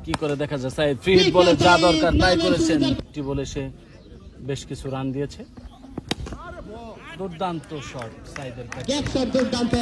কি করে দেখা যায় সাইদ ফ্রি হিট বলে যা দরকার তাই করেছেন। টি বলে সে বেশ কিছু রান দিয়েছে। দুর্দান্ত শট সাইদের কাছে। গ্যাপ শট দুর্দান্ত।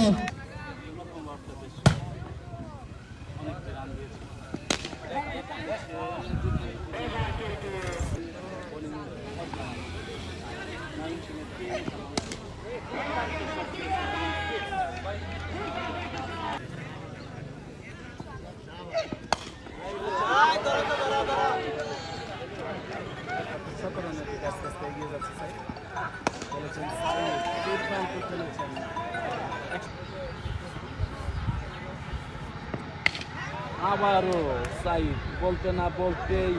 আবারও সাইদ বলতে না বলতেই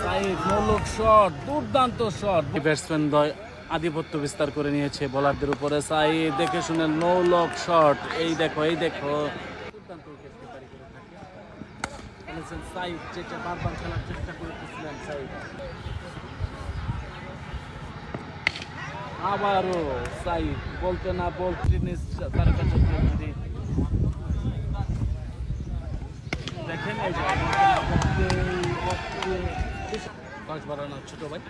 সাইদ মৌলক শট, দুর্দান্ত শট। ব্যাটসম্যান দ্বয় আধিপত্য বিস্তার করে নিয়েছে বোলারদের উপরে। সাইদ দেখে শুনে নো লক শট। এই দেখো দুর্দান্ত উইকেট কিপারি করে থাকে খেলেছেন সাইদ, যেটা বারবার খেলার চেষ্টা করতেছিলেন সাইদ। আবারও সাইদ বলতে না বলতে তার কাছে যদি দেখেন পাঁচ বাড়ানো ছোট ভাই।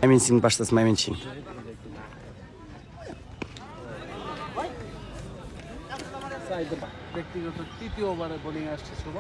Maimensin başlasın Maimensin. ব্যক্তিগত তৃতীয় ওভারে বোলিং আসছে শুভ।